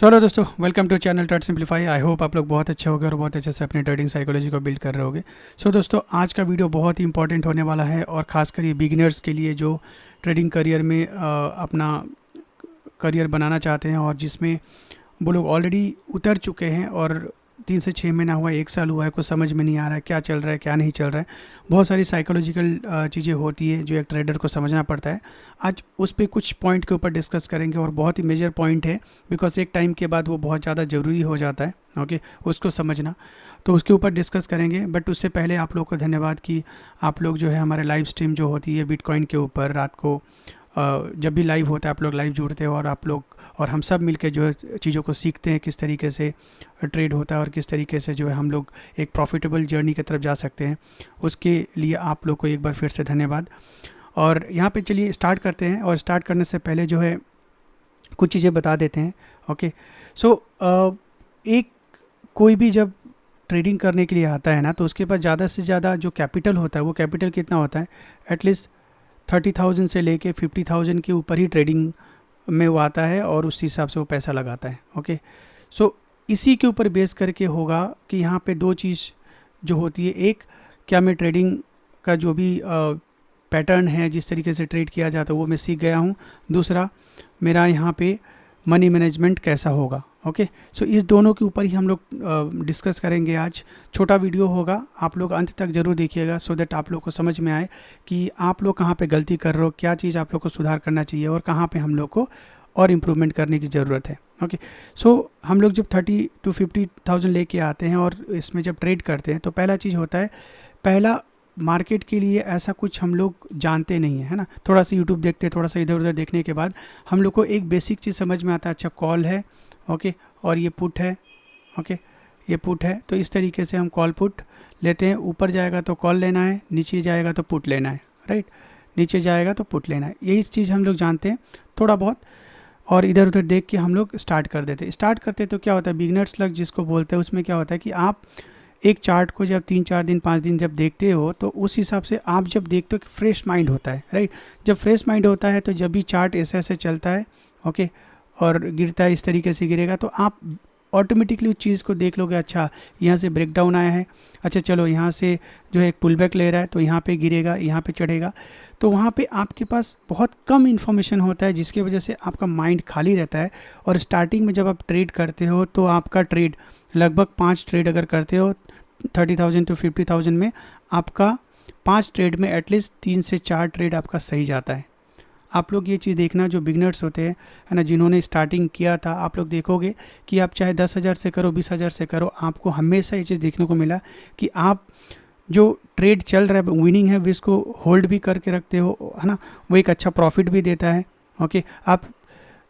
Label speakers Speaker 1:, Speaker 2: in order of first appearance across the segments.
Speaker 1: सो hello दोस्तों, welcome to channel Trade Simplify. I hope आप लोग बहुत अच्छे होंगे और बहुत अच्छे से अपनी ट्रेडिंग साइकोलॉजी को बिल्ड कर रहे होंगे। सो दोस्तों, आज का वीडियो बहुत ही इंपॉर्टेंट होने वाला है और ख़ासकर ये बिगिनर्स के लिए जो ट्रेडिंग करियर में अपना करियर बनाना चाहते हैं और जिसमें वो लोग ऑलरेडी उतर चुके हैं और 3 से 6 महीना हुआ, 1 साल हुआ है, कुछ समझ में नहीं आ रहा है क्या चल रहा है क्या नहीं चल रहा है। बहुत सारी साइकोलॉजिकल चीज़ें होती है जो एक ट्रेडर को समझना पड़ता है। आज उस पर कुछ पॉइंट के ऊपर डिस्कस करेंगे और बहुत ही मेजर पॉइंट है, बिकॉज एक टाइम के बाद वो बहुत ज़्यादा ज़रूरी हो जाता है। ओके, उसको समझना, तो उसके ऊपर डिस्कस करेंगे। बट उससे पहले आप लोग को धन्यवाद कि आप लोग जो है हमारे लाइव स्ट्रीम जो होती है बिटकॉइन के ऊपर रात को जब भी लाइव होता है आप लोग लाइव जुड़ते हो और आप लोग और हम सब मिलके जो है चीज़ों को सीखते हैं, किस तरीके से ट्रेड होता है और किस तरीके से जो है हम लोग एक प्रॉफिटेबल जर्नी की तरफ जा सकते हैं। उसके लिए आप लोग को एक बार फिर से धन्यवाद। और यहाँ पे चलिए स्टार्ट करते हैं, और स्टार्ट करने से पहले जो है कुछ चीज़ें बता देते हैं। ओके, सो एक कोई भी जब ट्रेडिंग करने के लिए आता है ना, तो उसके पास ज़्यादा से ज़्यादा जो कैपिटल होता है वो कैपिटल कितना होता है, एटलीस्ट 30,000 से लेके 50,000 के ऊपर ही ट्रेडिंग में वो आता है और उस हिसाब से वो पैसा लगाता है। ओके, सो इसी के ऊपर बेस करके होगा कि यहाँ पे दो चीज़ जो होती है, एक क्या मैं ट्रेडिंग का जो भी पैटर्न है, जिस तरीके से ट्रेड किया जाता है वो मैं सीख गया हूँ। दूसरा, मेरा यहाँ पे मनी मैनेजमेंट कैसा होगा। ओके, सो इस दोनों के ऊपर ही हम लोग डिस्कस करेंगे आज। छोटा वीडियो होगा, आप लोग अंत तक ज़रूर देखिएगा सो दैट आप लोग को समझ में आए कि आप लोग कहाँ पे गलती कर रहे हो, क्या चीज़ आप लोग को सुधार करना चाहिए और कहाँ पे हम लोग को और इम्प्रूवमेंट करने की ज़रूरत है। ओके, सो हम लोग जब 30 to 50,000 लेके आते हैं और इसमें जब ट्रेड करते हैं तो पहला चीज़ होता है, पहला मार्केट के लिए ऐसा कुछ हम लोग जानते नहीं है ना। थोड़ा सा यूट्यूब देखते हैं, थोड़ा सा इधर उधर देखने के बाद हम लोग को एक बेसिक चीज़ समझ में आता है, अच्छा कॉल है, ओके, और ये पुट है, ओके, ये पुट है, तो इस तरीके से हम कॉल पुट लेते हैं। ऊपर जाएगा तो कॉल लेना है, नीचे जाएगा तो पुट लेना है, राइट, नीचे जाएगा तो पुट लेना है, यही चीज़ हम लोग जानते हैं थोड़ा बहुत। और इधर उधर देख के हम लोग स्टार्ट कर देते हैं। स्टार्ट करते तो क्या होता है, बिगनर्स लक जिसको बोलते हैं, उसमें क्या होता है कि आप एक चार्ट को जब 3 4 दिन 5 दिन जब देखते हो तो उस हिसाब से आप जब देखते हो कि फ्रेश माइंड होता है, राइट। जब फ्रेश माइंड होता है तो जब भी चार्ट ऐसे ऐसे चलता है, ओके, और गिरता है, इस तरीके से गिरेगा, तो आप ऑटोमेटिकली उस चीज़ को देख लोगे, अच्छा यहाँ से ब्रेक डाउन आया है, अच्छा चलो यहाँ से जो है एक पुल बैक ले रहा है तो यहाँ पे गिरेगा, यहाँ पे चढ़ेगा। तो वहाँ पे आपके पास बहुत कम इन्फॉर्मेशन होता है जिसकी वजह से आपका माइंड खाली रहता है। और स्टार्टिंग में जब आप ट्रेड करते हो तो आपका ट्रेड लगभग 5 ट्रेड अगर करते हो 30,000 to 50,000 में, आपका 5 ट्रेड में एटलीस्ट 3 से 4 ट्रेड आपका सही जाता है। आप लोग ये चीज़ देखना, जो बिगनर्स होते हैं है ना, जिन्होंने स्टार्टिंग किया था, आप लोग देखोगे कि आप चाहे 10,000 से करो, 20,000 से करो, आपको हमेशा ये चीज़ देखने को मिला कि आप जो ट्रेड चल रहा है विनिंग है, वो इसको होल्ड भी करके रखते हो, है ना, वो एक अच्छा प्रॉफिट भी देता है। ओके, आप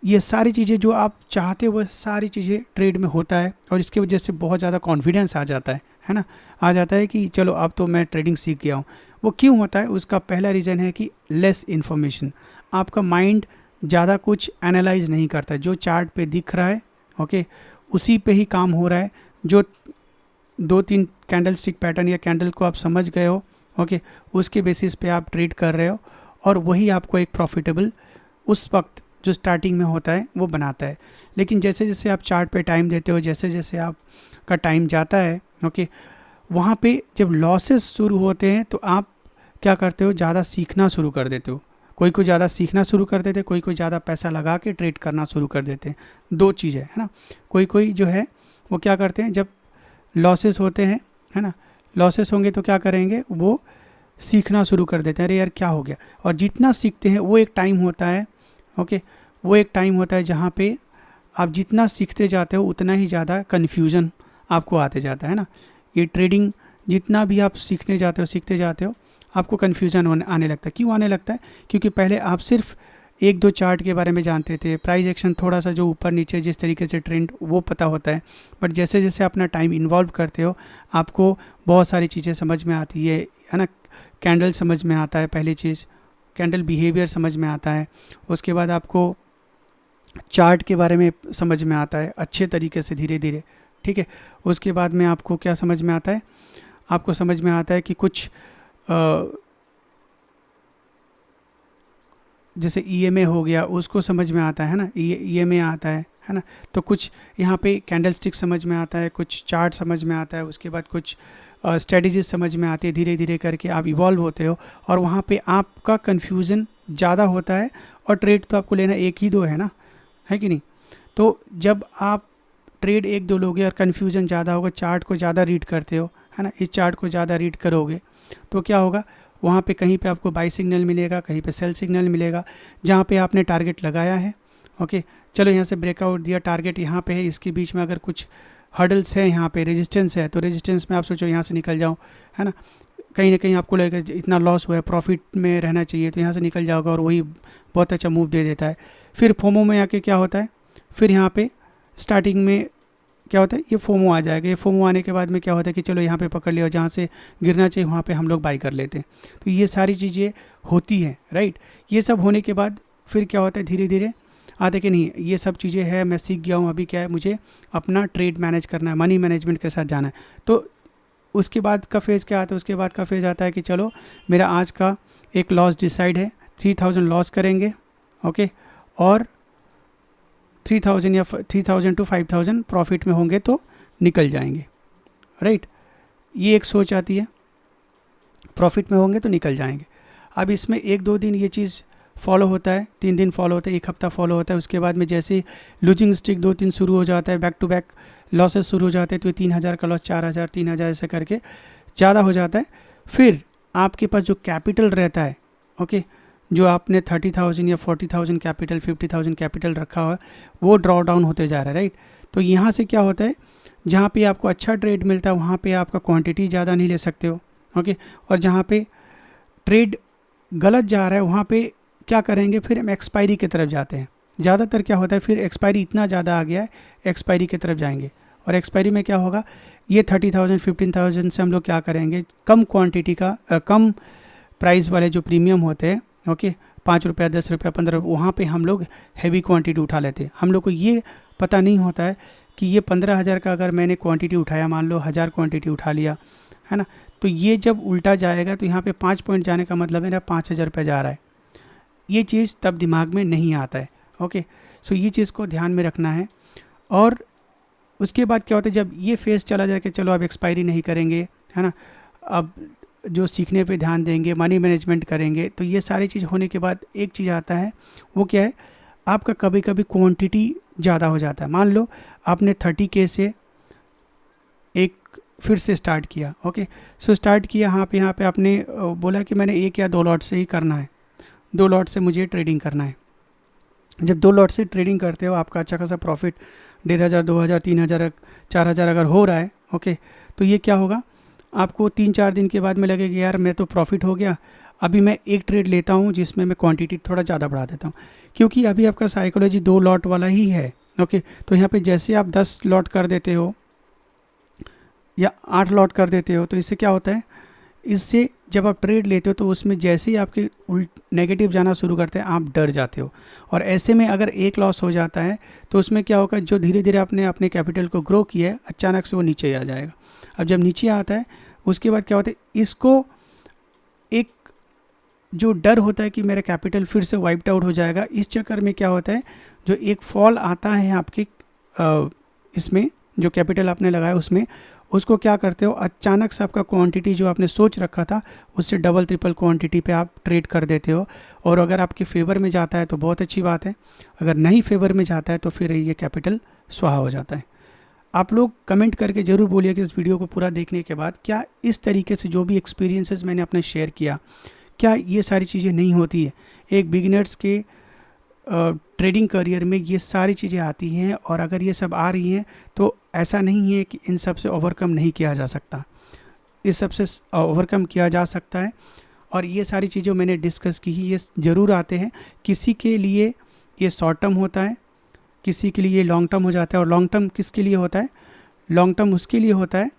Speaker 1: ये सारी चीज़ें जो आप चाहते हो वो सारी चीज़ें ट्रेड में होता है और इसकी वजह से बहुत ज़्यादा कॉन्फिडेंस आ जाता है ना, आ जाता है कि चलो अब तो मैं ट्रेडिंग सीख गया हूँ। वो क्यों होता है, उसका पहला रीज़न है कि लेस इन्फॉर्मेशन। आपका माइंड ज़्यादा कुछ एनालाइज नहीं करता है, जो चार्ट पे दिख रहा है, ओके, उसी पे ही काम हो रहा है। जो 2 3 कैंडल स्टिक पैटर्न या कैंडल को आप समझ गए हो, ओके, उसके बेसिस पे आप ट्रेड कर रहे हो और वही आपको एक प्रॉफिटेबल उस वक्त जो स्टार्टिंग में होता है वो बनाता है। लेकिन जैसे जैसे आप चार्ट पे टाइम देते हो, जैसे जैसे आपका टाइम जाता है, ओके, वहाँ पे जब लॉसेस शुरू होते हैं तो आप क्या करते हो, ज़्यादा सीखना शुरू कर देते हो। कोई कोई ज़्यादा सीखना शुरू कर देते, कोई कोई ज़्यादा पैसा लगा के ट्रेड करना शुरू कर देते हैं। दो चीज़ें है ना, कोई कोई जो है वो क्या करते हैं, जब लॉसेस होते हैं, है ना, लॉसेस होंगे तो क्या करेंगे, वो सीखना शुरू कर देते हैं, अरे यार क्या हो गया। और जितना सीखते हैं वो एक टाइम होता है, ओके, वो एक टाइम होता है जहाँ पे आप जितना सीखते जाते हो उतना ही ज़्यादा कन्फ्यूज़न आपको आते जाता है ना। ये ट्रेडिंग जितना भी आप सीखते जाते हो आपको कन्फ्यूज़न आने लगता है। क्यों आने लगता है, क्योंकि पहले आप सिर्फ 1 2 चार्ट के बारे में जानते थे, प्राइस एक्शन थोड़ा सा जो ऊपर नीचे जिस तरीके से ट्रेंड वो पता होता है। बट जैसे जैसे अपना टाइम इन्वॉल्व करते हो आपको बहुत सारी चीज़ें समझ में आती है ना। कैंडल समझ में आता है, पहली चीज़ कैंडल बिहेवियर समझ में आता है, उसके बाद आपको चार्ट के बारे में समझ में आता है अच्छे तरीके से धीरे धीरे, ठीक है। उसके बाद में आपको क्या समझ में आता है, आपको समझ में आता है कि कुछ जैसे ईएमए हो गया उसको समझ में आता है ना, ईएमए आता है ना। तो कुछ यहाँ पे कैंडलस्टिक समझ में आता है, कुछ चार्ट समझ में आता है, उसके बाद कुछ स्ट्रेटजीज समझ में आती है। धीरे धीरे करके आप इवॉल्व होते हो और वहाँ पे आपका कन्फ्यूज़न ज़्यादा होता है, और ट्रेड तो आपको लेना एक ही दो है ना, है कि नहीं। तो जब आप ट्रेड एक दो लोगे और कन्फ्यूज़न ज़्यादा होगा, चार्ट को ज़्यादा रीड करते हो है ना, इस चार्ट को ज़्यादा रीड करोगे तो क्या होगा, वहाँ पे कहीं पे आपको बाई सिग्नल मिलेगा, कहीं पे सेल सिग्नल मिलेगा, जहाँ पे आपने टारगेट लगाया है। ओके, चलो यहाँ से ब्रेकआउट दिया, टारगेट यहाँ पे है, इसके बीच में अगर कुछ हर्डल्स है, यहाँ पे रेजिस्टेंस है, तो रेजिस्टेंस में आप सोचो यहाँ से निकल जाओ, है ना। कहीं ना कहीं आपको लगेगा इतना लॉस हुआ है, प्रॉफिट में रहना चाहिए, तो यहाँ से निकल जाओगे और वही बहुत अच्छा मूव दे देता है। फिर फोमो में आके क्या होता है, फिर यहाँ पे स्टार्टिंग में क्या होता है, ये फोमो आ जाएगा। ये फोमो आने के बाद में क्या होता है कि चलो यहाँ पे पकड़ लिया, जहाँ से गिरना चाहिए वहाँ पे हम लोग बाई कर लेते हैं। तो ये सारी चीज़ें होती हैं, राइट। ये सब होने के बाद फिर क्या होता है, धीरे धीरे आते कि नहीं ये सब चीज़ें हैं, मैं सीख गया हूँ, अभी क्या है मुझे अपना ट्रेड मैनेज करना है, मनी मैनेजमेंट के साथ जाना है। तो उसके बाद का फेज़ क्या आता है, उसके बाद का फेज़ आता है कि चलो मेरा आज का एक लॉस डिसाइड है, 3000 लॉस करेंगे, ओके, और 3000 या 3000 to 5000 प्रॉफिट में होंगे तो निकल जाएंगे, राइट। ये एक सोच आती है, प्रॉफिट में होंगे तो निकल जाएंगे। अब इसमें एक दो दिन ये चीज़ फॉलो होता है, 3 दिन फॉलो होता है, एक हफ्ता फॉलो होता है। उसके बाद में जैसे लूजिंग स्ट्रिक 2-3 शुरू हो जाता है, बैक टू बैक लॉसेस शुरू हो जाते हैं, तो 3000 का लॉस 4000 3000 ऐसे करके ज़्यादा हो जाता है। फिर आपके पास जो कैपिटल रहता है, ओके, जो आपने 30,000 या 40,000 कैपिटल 50,000 कैपिटल रखा हुआ है, वो ड्रॉ डाउन होते जा रहा है, राइट। तो यहाँ से क्या होता है, जहाँ पे आपको अच्छा ट्रेड मिलता है वहाँ पे आपका क्वांटिटी ज़्यादा नहीं ले सकते हो, ओके। और जहाँ पे ट्रेड गलत जा रहा है वहाँ पे क्या करेंगे, फिर हम एक्सपायरी की तरफ जाते हैं। ज़्यादातर क्या होता है, फिर एक्सपायरी इतना ज़्यादा आ गया है, एक्सपायरी की तरफ जाएंगे। और एक्सपायरी में क्या होगा, ये 30,000 15,000 से हम लोग क्या करेंगे, कम क्वांटिटी का कम प्राइस वाले जो प्रीमियम होते हैं, ओके, 5 रुपया 10 रुपया 15 रुपये, वहाँ पे हम लोग हैवी क्वांटिटी उठा लेते हैं। हम लोग को ये पता नहीं होता है कि ये 15,000 का अगर मैंने क्वांटिटी उठाया, मान लो 1000 क्वांटिटी उठा लिया, है ना, तो ये जब उल्टा जाएगा तो यहाँ पे 5 पॉइंट जाने का मतलब मेरा 5,000 रुपया जा रहा है। ये चीज़ तब दिमाग में नहीं आता है, ओके। सो ये चीज़ को ध्यान में रखना है। और उसके बाद क्या होता है, जब ये फेज़ चला जाए कि चलो अब एक्सपायरी नहीं करेंगे, है ना, अब जो सीखने पे ध्यान देंगे, मनी मैनेजमेंट करेंगे, तो ये सारी चीज़ होने के बाद एक चीज़ आता है, वो क्या है, आपका कभी कभी क्वांटिटी ज़्यादा हो जाता है। मान लो आपने 30K से एक फिर से स्टार्ट किया, ओके। सो स्टार्ट किया, यहाँ पे आपने बोला कि मैंने 1 या 2 लॉट से ही करना है, 2 लॉट से मुझे ट्रेडिंग करना है। जब 2 लॉट से ट्रेडिंग करते हो, आपका अच्छा खासा प्रॉफिट 1,500 2,000 3,000 4,000 अगर हो रहा है, ओके, तो ये क्या होगा, आपको 3-4 दिन के बाद में लगेगा यार मैं तो प्रॉफिट हो गया, अभी मैं एक ट्रेड लेता हूँ जिसमें मैं क्वांटिटी थोड़ा ज़्यादा बढ़ा देता हूँ, क्योंकि अभी आपका साइकोलॉजी 2 लॉट वाला ही है, ओके। तो यहाँ पे जैसे आप 10 लॉट कर देते हो या 8 लॉट कर देते हो, तो इससे क्या होता है, इससे जब आप ट्रेड लेते हो तो उसमें जैसे ही आपके नेगेटिव जाना शुरू करते हैं आप डर जाते हो। और ऐसे में अगर एक लॉस हो जाता है तो उसमें क्या होगा, जो धीरे धीरे आपने अपने कैपिटल को ग्रो किया है अचानक से वो नीचे आ जाएगा। अब जब नीचे आता है उसके बाद क्या होता है, इसको एक जो डर होता है कि मेरा कैपिटल फिर से वाइप्ड आउट हो जाएगा, इस चक्कर में क्या होता है, जो एक फॉल आता है आपके इसमें जो कैपिटल आपने लगाया उसमें, उसको क्या करते हो, अचानक से आपका क्वांटिटी जो आपने सोच रखा था उससे डबल ट्रिपल क्वांटिटी पे आप ट्रेड कर देते हो। और अगर आपके फेवर में जाता है तो बहुत अच्छी बात है, अगर नहीं फेवर में जाता है तो फिर ये कैपिटल स्वाहा हो जाता है। आप लोग कमेंट करके ज़रूर बोलिए कि इस वीडियो को पूरा देखने के बाद क्या इस तरीके से जो भी एक्सपीरियंसेस मैंने अपने शेयर किया, क्या ये सारी चीज़ें नहीं होती है। एक बिगिनर्स के ट्रेडिंग करियर में ये सारी चीज़ें आती हैं, और अगर ये सब आ रही हैं तो ऐसा नहीं है कि इन सब से ओवरकम नहीं किया जा सकता, इस सब से ओवरकम किया जा सकता है। और ये सारी चीज़ें मैंने डिस्कस की ही, ये ज़रूर आते हैं। किसी के लिए ये शॉर्ट टर्म होता है, किसी के लिए ये लॉन्ग टर्म हो जाता है। और लॉन्ग टर्म किसके लिए होता है, लॉन्ग टर्म उसके लिए होता है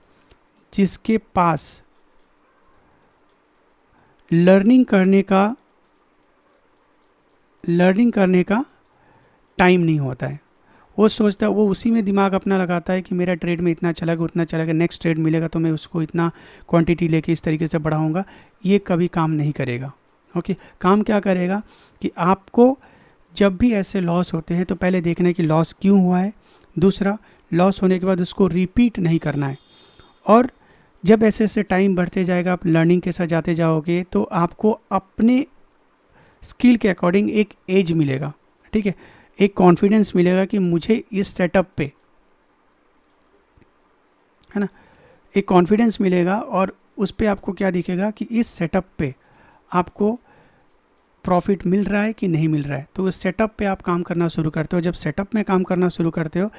Speaker 1: जिसके पास लर्निंग करने का टाइम नहीं होता है। वो सोचता है, वो उसी में दिमाग अपना लगाता है कि मेरा ट्रेड में इतना चलेगा उतना चलेगा, नेक्स्ट ट्रेड मिलेगा तो मैं उसको इतना क्वांटिटी लेके इस तरीके से बढ़ाऊंगा। ये कभी काम नहीं करेगा, ओके, काम क्या करेगा कि आपको जब भी ऐसे लॉस होते हैं तो पहले देखना है कि लॉस क्यों हुआ है, दूसरा लॉस होने के बाद उसको रिपीट नहीं करना है, और जब ऐसे ऐसे टाइम बढ़ते जाएगा, आप लर्निंग के साथ जाते जाओगे तो आपको अपने स्किल के अकॉर्डिंग एक एज मिलेगा, ठीक है, एक कॉन्फिडेंस मिलेगा कि मुझे इस सेटअप पे, है ना, एक कॉन्फिडेंस मिलेगा, और उस पे आपको क्या दिखेगा कि इस सेटअप पे आपको प्रॉफिट मिल रहा है कि नहीं मिल रहा है। तो उस सेटअप पे आप काम करना शुरू करते हो। जब सेटअप में काम करना शुरू करते हो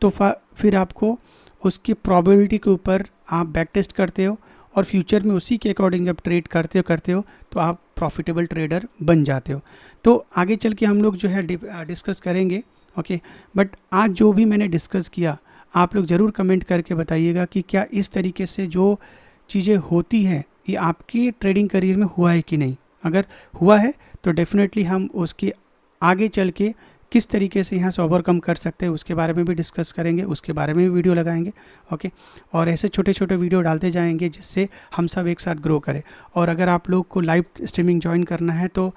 Speaker 1: तो फिर आपको उसकी प्रोबेबिलिटी के ऊपर आप बैक टेस्ट करते हो, और फ्यूचर में उसी के अकॉर्डिंग जब ट्रेड करते हो तो आप प्रॉफिटेबल ट्रेडर बन जाते हो। तो आगे चल के हम लोग जो है डिस्कस करेंगे, ओके। बट आज जो भी मैंने डिस्कस किया, आप लोग ज़रूर कमेंट करके बताइएगा कि क्या इस तरीके से जो चीज़ें होती हैं ये आपके ट्रेडिंग करियर में हुआ है कि नहीं। अगर हुआ है तो डेफिनेटली हम उसके आगे चल के किस तरीके से यहाँ से ओवरकम कर सकते हैं उसके बारे में भी डिस्कस करेंगे, उसके बारे में भी वीडियो लगाएंगे, ओके। और ऐसे छोटे छोटे वीडियो डालते जाएंगे जिससे हम सब एक साथ ग्रो करें। और अगर आप लोग को लाइव स्ट्रीमिंग ज्वाइन करना है तो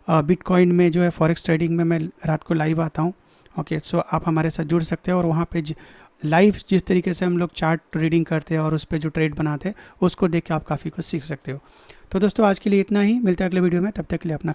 Speaker 1: बिटकॉइन में जो है फॉरेक्स ट्रेडिंग में मैं रात को लाइव आता हूँ, ओके। सो आप हमारे साथ जुड़ सकते हैं, और वहाँ पे लाइव जिस तरीके से हम लोग चार्ट रीडिंग करते हैं और उस पर जो ट्रेड बनाते हैं उसको देख के आप काफ़ी कुछ सीख सकते हो। तो दोस्तों आज के लिए इतना ही, मिलते हैं अगले वीडियो में, तब तक के लिए अपना